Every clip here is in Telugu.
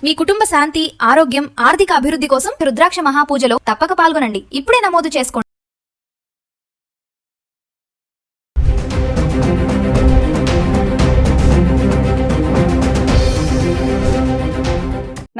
మీ కుటుంబ శాంతి, ఆరోగ్యం, ఆర్థిక అభివృద్ధి కోసం రుద్రాక్ష మహాపూజలో తప్పక పాల్గొనండి. ఇప్పుడే నమోదు చేసుకోండి.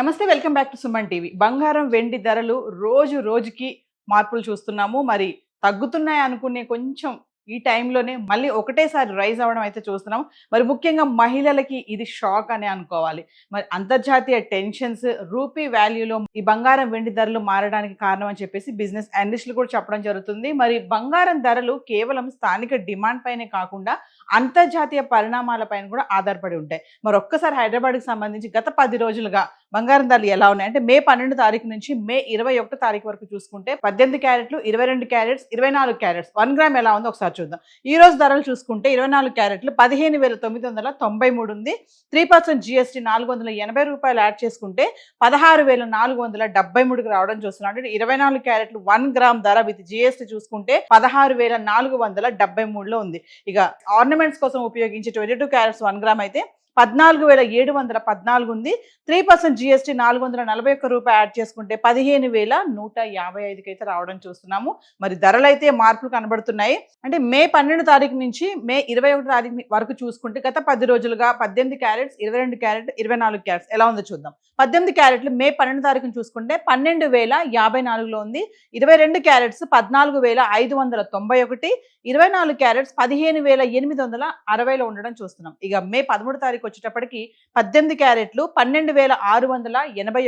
నమస్తే, welcome back to Suman TV. బంగారం వెండి ధరలు రోజు రోజుకి మార్పులు చూస్తున్నాము. మరి తగ్గుతున్నాయి అనుకునే కొంచెం ఈ టైంలోనే మళ్ళీ ఒకటేసారి రైజ్ అవ్వడం అయితే చూస్తున్నాం. మరి ముఖ్యంగా మహిళలకి ఇది షాక్ అనే అనుకోవాలి. మరి అంతర్జాతీయ టెన్షన్స్, రూపీ వాల్యూలో ఈ బంగారం వెండి ధరలు మారడానికి కారణం అని చెప్పేసి బిజినెస్ అనలిస్టులు కూడా చెప్పడం జరుగుతుంది. మరి బంగారం ధరలు కేవలం స్థానిక డిమాండ్ పైనే కాకుండా అంతర్జాతీయ పరిణామాల పైన కూడా ఆధారపడి ఉంటాయి. మరి ఒక్కసారి హైదరాబాద్కి సంబంధించి గత 10 రోజులుగా బంగారం ధరలు ఎలా ఉన్నాయి అంటే మే 12 తారీఖు నుంచి మే 21 తారీఖు వరకు చూసుకుంటే 18 క్యారెట్లు, 22 క్యారెట్స్, 24 క్యారెట్స్ 1 గ్రామ్ ఎలా ఉందో ఒకసారి చూద్దాం. ఈ రోజు ధరలు చూసుకుంటే 24 క్యారెట్లు 15,993 ఉంది. 3% GST 480 రూపాయలు యాడ్ చేసుకుంటే 16,473కి రావడం చూస్తున్నాం. అంటే 24 క్యారెట్లు 1 గ్రామ్ ధర విత్ GST చూసుకుంటే 16,473లో ఉంది. ఇక ఆర్నమెంట్స్ కోసం ఉపయోగించే 22 క్యారెట్స్ 1 గ్రామ్ అయితే 14,714 ఉంది. 3% GST 441 రూపాయలు యాడ్ చేసుకుంటే 15,155కి అయితే రావడం చూస్తున్నాము. మరి ధరలు అయితే మార్పులు కనబడుతున్నాయి. అంటే మే 12 తారీఖు నుంచి మే 21 తారీఖు వరకు చూసుకుంటే గత 10 రోజులుగా 18 క్యారెట్స్, 22 క్యారెట్, 24 క్యారెట్స్ ఎలా ఉందో చూద్దాం. 18 క్యారెట్లు మే 12 తారీఖును చూసుకుంటే 12,054లో ఉంది. 22 క్యారెట్స్ 14,591, 24 క్యారెట్స్ 15,860లో ఉండడం చూస్తున్నాం. ఇక మే 13 తారీఖు వచ్చేటప్పటికి 18 క్యారెట్లు 12,681,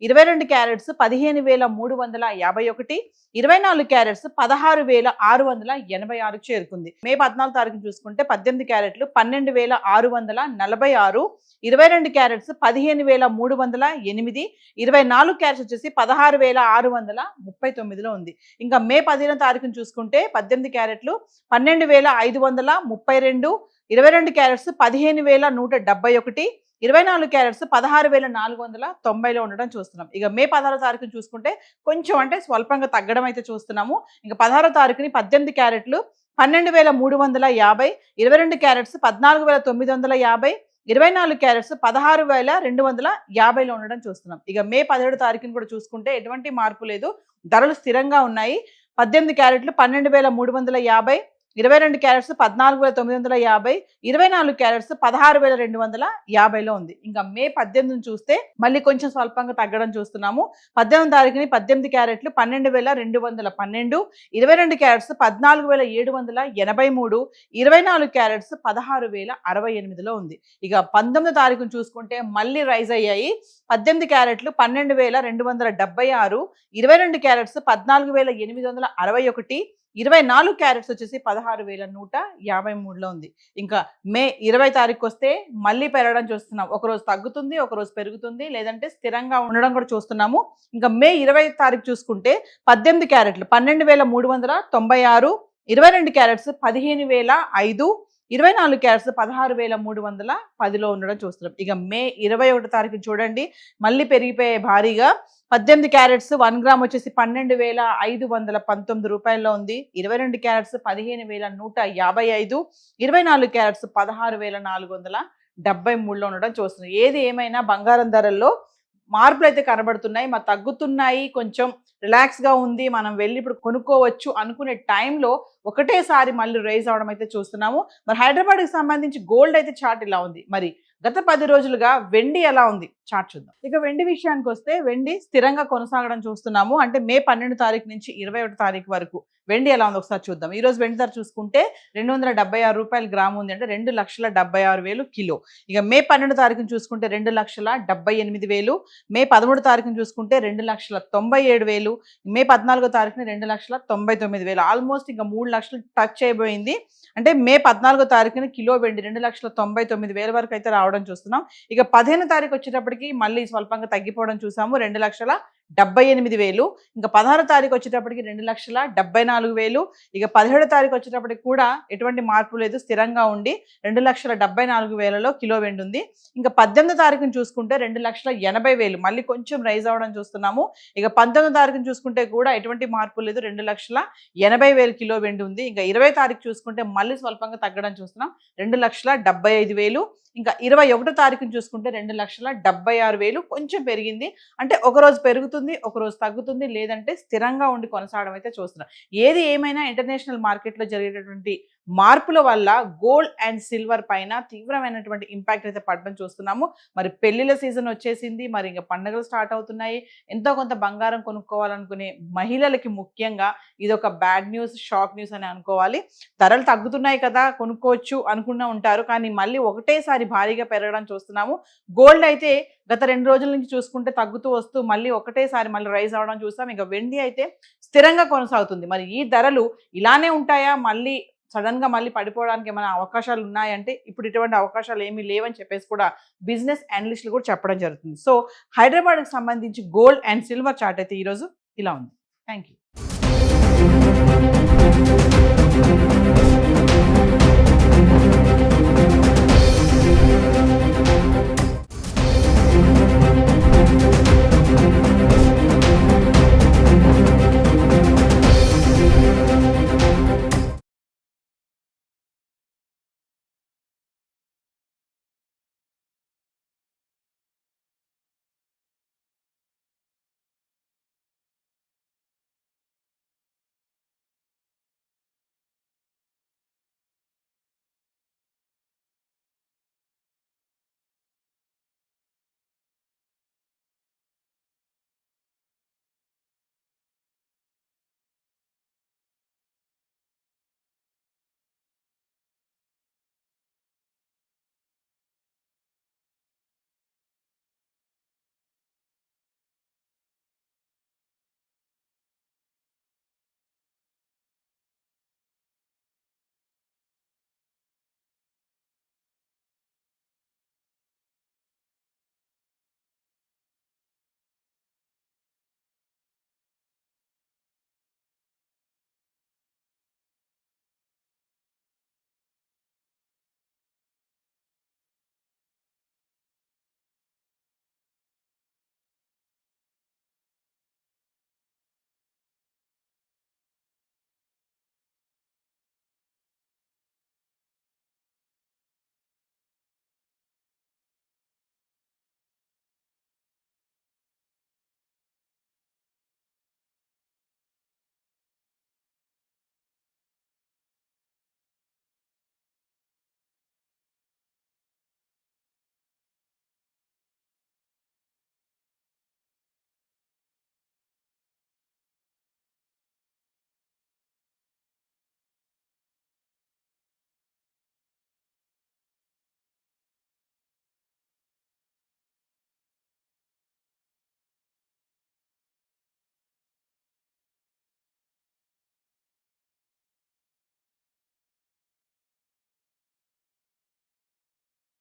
22 క్యారెట్స్ 15,351, 24 క్యారెట్స్ 16,686కు చేరుకుంది. మే 14 తారీఖు చూసుకుంటే 18 క్యారెట్లు 12,646, 22 క్యారెట్స్ 15,308, 24 క్యారెట్స్ వచ్చేసి 16,639లో ఉంది. ఇంకా మే 15 తారీఖును చూసుకుంటే 18 క్యారెట్లు 12,532, 22 క్యారెట్స్ 15,171, 24 క్యారెట్స్ 16,490లో ఉండడం చూస్తున్నాం. ఇక మే 16 తారీఖును చూసుకుంటే కొంచెం అంటే స్వల్పంగా తగ్గడం అయితే చూస్తున్నాము. ఇంకా 16 తారీఖుని 18 క్యారెట్లు 12,350, 22 క్యారెట్స్ 14,950, 24 క్యారెట్స్ 16,250లో ఉండడం చూస్తున్నాం. ఇక మే 17 తారీఖుని కూడా చూసుకుంటే ఎటువంటి మార్పు లేదు, ధరలు స్థిరంగా ఉన్నాయి. 18 క్యారెట్లు 12,350, 22 క్యారెట్స్ 14,950, 24 క్యారెట్స్ 16,250లో ఉంది. ఇంకా మే 18 చూస్తే మళ్ళీ కొంచెం స్వల్పంగా తగ్గడం చూస్తున్నాము. 18 తారీఖుని 18 క్యారెట్లు 12,212, 22 క్యారెట్స్ 14,783, 24 క్యారెట్స్ 16,068లో ఉంది. ఇక 19 తారీఖును చూసుకుంటే మళ్ళీ రైజ్ అయ్యాయి. 18 క్యారెట్లు 12,276, 22 క్యారెట్స్ 14,861, 24 క్యారెట్స్ వచ్చేసి 16,153లో ఉంది. ఇంకా మే 20 తారీఖు వస్తే మళ్ళీ పెరగడం చూస్తున్నాం. ఒకరోజు తగ్గుతుంది, ఒకరోజు పెరుగుతుంది, లేదంటే స్థిరంగా ఉండడం కూడా చూస్తున్నాము. ఇంకా మే 20 తారీఖు చూసుకుంటే 18 క్యారెట్లు 12,396, 22 క్యారెట్స్ 15,005, 24 క్యారెట్స్ 16,310లో ఉండడం చూస్తున్నాం. ఇక మే 21 తారీఖు చూడండి మళ్ళీ పెరిగిపోయే భారీగా. 18 క్యారెట్స్ 1 గ్రామ్ వచ్చేసి 12,519 రూపాయల్లో ఉంది. 22 క్యారెట్స్ 15,155, 24 క్యారెట్స్ 16,473లో ఉండడం చూస్తున్నాం. ఏది ఏమైనా బంగారం ధరల్లో మార్పులు అయితే కనబడుతున్నాయి. మరి తగ్గుతున్నాయి, కొంచెం రిలాక్స్గా ఉంది, మనం వెళ్ళి ఇప్పుడు కొనుక్కోవచ్చు అనుకునే టైంలో ఒకటేసారి మళ్ళీ రైజ్ అవడం అయితే చూస్తున్నాము. మరి హైదరాబాద్కి సంబంధించి గోల్డ్ అయితే చార్ట్ ఇలా ఉంది. మరి గత 10 రోజులుగా వెండి ఎలా ఉంది చార్ట్ చూద్దాం. ఇక వెండి విషయానికి వస్తే వెండి స్థిరంగా కొనసాగడం చూస్తున్నాము. అంటే మే 12 తారీఖు నుంచి 21 తారీఖు వరకు వెండి ఎలా ఉంది ఒకసారి చూద్దాం. ఈ రోజు వెండి ధర చూసుకుంటే 276 రూపాయలు గ్రాము ఉంది. అంటే 2,76,000 కిలో. ఇక మే 12 తారీఖును చూసుకుంటే 2,78,000, మే 13 తారీఖును చూసుకుంటే 2,97,000, మే 14 తారీఖున 2,99,000. ఆల్మోస్ట్ ఇంకా 3 లక్షలు టచ్ అయిపోయింది. అంటే మే 14 తారీఖున కిలో వెండి 2,99,000 వరకు అయితే రావడం చూస్తున్నాం. ఇక 15 తారీఖు వచ్చేటప్పటికి మళ్ళీ స్వల్పంగా తగ్గిపోవడం చూసాము. 78,000. ఇంకా 16వ తారీఖు వచ్చేటప్పటికి 2,74,000. ఇక 17వ తారీఖు వచ్చేటప్పటికి కూడా ఎటువంటి మార్పు లేదు, స్థిరంగా ఉండి 2,74,000లో కిలో వెండి ఉంది. ఇంకా 18వ తారీఖుని చూసుకుంటే 2,80,000 మళ్ళీ కొంచెం రైజ్ అవ్వడం చూస్తున్నాము. ఇక 19వ తారీఖుని చూసుకుంటే కూడా ఎటువంటి మార్పు లేదు, 2,80,000 కిలో వెండి ఉంది. ఇంకా 20వ తారీఖు చూసుకుంటే మళ్ళీ స్వల్పంగా తగ్గడం చూస్తున్నాం, 2,75,000. ఇంకా 21వ తారీఖుని చూసుకుంటే 2,76,000 కొంచెం పెరిగింది. అంటే ఒకరోజు పెరుగుతుంది, ఒకరోజు తగ్గుతుంది, లేదంటే స్థిరంగా ఉండి కొనసాగడం అయితే చూస్తున్నాం. ఏది ఏమైనా ఇంటర్నేషనల్ మార్కెట్లో జరిగేటటువంటి మార్పుల వల్ల గోల్డ్ అండ్ సిల్వర్ పైన తీవ్రమైనటువంటి ఇంపాక్ట్ అయితే పడడం చూస్తున్నాము. మరి పెళ్లిళ్ళ సీజన్ వచ్చేసింది, మరి ఇంకా పండుగలు స్టార్ట్ అవుతున్నాయి. ఎంతో కొంత బంగారం కొనుక్కోవాలనుకునే మహిళలకి ముఖ్యంగా ఇది ఒక బ్యాడ్ న్యూస్, షాక్ న్యూస్ అని అనుకోవాలి. ధరలు తగ్గుతున్నాయి కదా కొనుక్కోవచ్చు అనుకున్నా ఉంటారు, కానీ మళ్ళీ ఒకటేసారి భారీగా పెరగడం చూస్తున్నాము. గోల్డ్ అయితే గత 2 రోజుల నుంచి చూసుకుంటే తగ్గుతూ వస్తూ మళ్ళీ ఒకటేసారి మళ్ళీ రైజ్ అవ్వడం చూస్తాం. ఇక వెండి అయితే స్థిరంగా కొనసాగుతుంది. మరి ఈ ధరలు ఇలానే ఉంటాయా, మళ్ళీ సడన్ గా మళ్ళీ పడిపోవడానికి ఏమైనా అవకాశాలు ఉన్నాయంటే ఇప్పుడు ఇటువంటి అవకాశాలు ఏమీ లేవని చెప్పేసి కూడా బిజినెస్ అనలిస్టులు కూడా చెప్పడం జరుగుతుంది. సో హైదరాబాద్కి సంబంధించి గోల్డ్ అండ్ సిల్వర్ చార్ట్ అయితే ఈరోజు ఇలా ఉంది. Thank you.